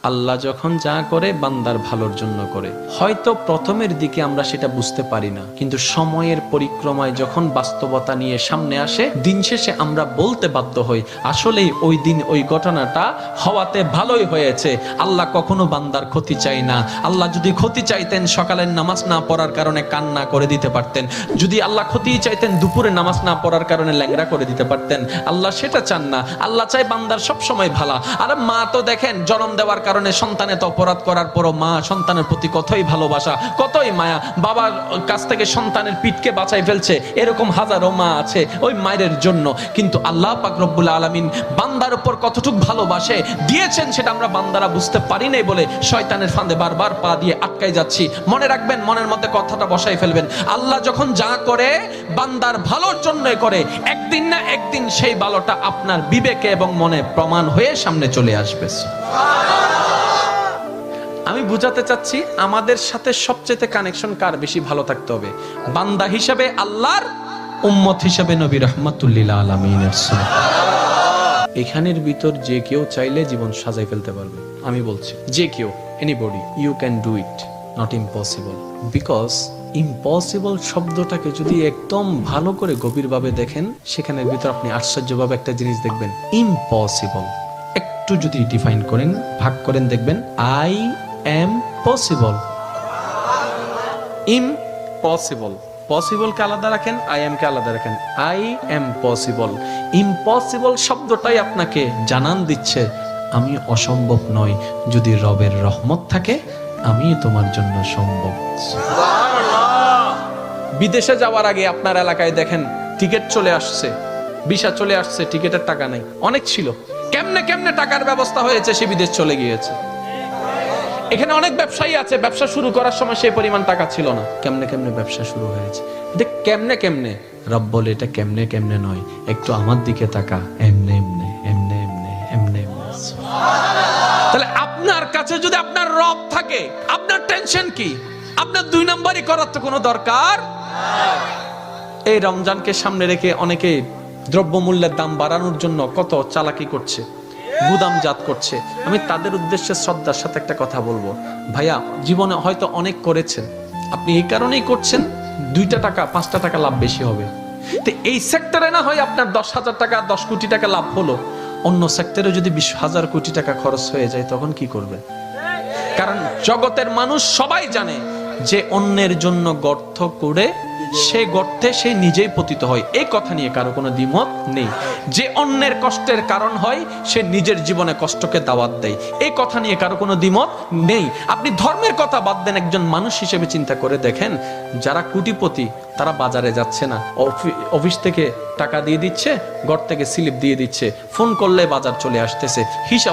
আল্লাহ যখন যা করে বান্দার ভালোর জন্য করে। হয়তো প্রথমের দিকে আমরা সেটা বুঝতে পারি না, কিন্তু সময়ের পরিক্রমায় যখন বাস্তবতা নিয়ে সামনে আসে, দিন শেষে আমরা বলতে বাধ্য হই আসলেই ওই দিন ওই ঘটনাটা হওয়াতে ভালোই হয়েছে। আল্লাহ কখনো বান্দার ক্ষতি চাই না। আল্লাহ যদি ক্ষতি চাইতেন সকালের নামাজ না পড়ার কারণে কান্না করে দিতে পারতেন। যদি আল্লাহ ক্ষতি চাইতেন দুপুরে নামাজ না পড়ার কারণে ল্যাংড়া করে দিতে পারতেন। আল্লাহ সেটা চান না। আল্লাহ চাই বান্দার সব সময় ভালো। আর মা তো দেখেন জন্ম দেওয়ার কারণে সন্তানের তো অপরাধ করার পরও মা সন্তানের প্রতি কতই ভালোবাসা, কতই মায়া। বাবার কাছ থেকে সন্তানের পিঠকে বাঁচাই ফেলছে, এরকম হাজারো মা আছে ওই মায়ের জন্য। কিন্তু আল্লাহ পাক রব্বুল আলামিন বান্দার উপর কতটুক ভালোবাসে দিয়েছেন সেটা আমরা বান্দারা বুঝতে পারি নাই বলে শয়তানের ফাঁদে বারবার পা দিয়ে আটকাই যাচ্ছি। মনে রাখবেন, মনের মধ্যে কথাটা বসাই ফেলবেন, আল্লাহ যখন যা করে বান্দার ভালোর জন্যই করে। একদিন না একদিন সেই ভালোটা আপনার বিবেকে এবং মনে প্রমাণ হয়ে সামনে চলে আসবে। আমি বুঝাতে চাচ্ছি আমাদের সাথে সবচেয়ে কানেকশন কার বেশি ভালো থাকতে হবে, বান্দা হিসেবে আল্লাহর, উম্মত হিসেবে নবী রাহমাতুল লিল আলামিনের। এখানের ভিতর যে কেউ চাইলে জীবন সাজাই ফেলতে পারবে। আমি বলছি যে কেউ, anybody, you can do it, not impossible. Because impossible শব্দটাকে যদি একদম ভালো করে গভীরভাবে দেখেন, সেখানের ভিতর আপনি আশ্চর্যভাবে একটা জিনিস দেখবেন। ইম্পসিবল একটু যদি ডিফাইন করেন, ভাগ করেন, দেখবেন I am possible. Impossible, possible কে আলাদা রাখেন, আই এম কে আলাদা রাখেন। I am possible. ইম্পসিবল শব্দটাই আপনাকে জানান দিচ্ছে আমি অসম্ভব নই, যদি রবের রহমত থাকে আমি তোমার জন্য সম্ভব। বিদেশে যাওয়ার আগে আপনার এলাকায় দেখেন টিকিট চলে আসছে, ভিসা চলে আসছে, টিকিটের টাকা নাই। অনেক ছিল, কেমনে কেমনে টাকার ব্যবস্থা হয়েছে, সে বিদেশ চলে গিয়েছে। এখানে অনেক ব্যবসায়ী আছে, ব্যবসা শুরু করার সময় সেই পরিমাণ টাকা ছিল না, কেমনে কেমনে ব্যবসা শুরু হয়েছে। এটা কেমনে কেমনে, রব বলে এটা কেমনে কেমনে নয়, একটু আমার দিকে তাকা, এমনে এমনে এমনে এমনে এমনে এমনে। তাহলে আপনার কাছে যদি আপনার রব থাকে, আপনার টেনশন কি? আপনার দুই নাম্বারই করার তো কোনো দরকার। এই রমজানকে সামনে রেখে অনেকে দ্রব্যমূল্যের দাম বাড়ানোর জন্য কত চালাকি করছে, গুদামজাত করছে। আমি তাদের উদ্দেশ্যে শ্রদ্ধার সাথে একটা কথা বলবো, ভাইয়া জীবনে হয়তো অনেক করেছেন, আপনি এই কারণেই করছেন 2টা টাকা 5টা টাকা লাভ বেশি হবে। তো এই সেক্টরে না হয় আপনার 10,000 টাকা 10 কোটি টাকা লাভ হলো, অন্য সেক্টরে যদি 20,000 কোটি টাকা খরচ হয়ে যায় তখন কি করবেন? কারণ জগতের মানুষ সবাই জানে যে অন্যের জন্য গর্ত করে সে গর্তে সে নিজেই পতিত হয়, এই কথা নিয়ে কারো কোনো দ্বিমত নেই। যে অন্যের কষ্টের কারণ হয় সে নিজের জীবনে কষ্টকে দাওয়াত দেয়, এই কথা নিয়ে কারো কোনো দ্বিমত নেই। আপনি ধর্মের কথা বাদ দেন, একজন মানুষ হিসেবে চিন্তা করে দেখেন, যারা কোটিপতি তারা বাজারে যাচ্ছে না, অফিস থেকে টাকা দিয়ে দিচ্ছে, ঘর থেকে স্লিপ দিয়ে দিচ্ছে, ফোন করলে বাজার চলে আসতেছে, হিসাব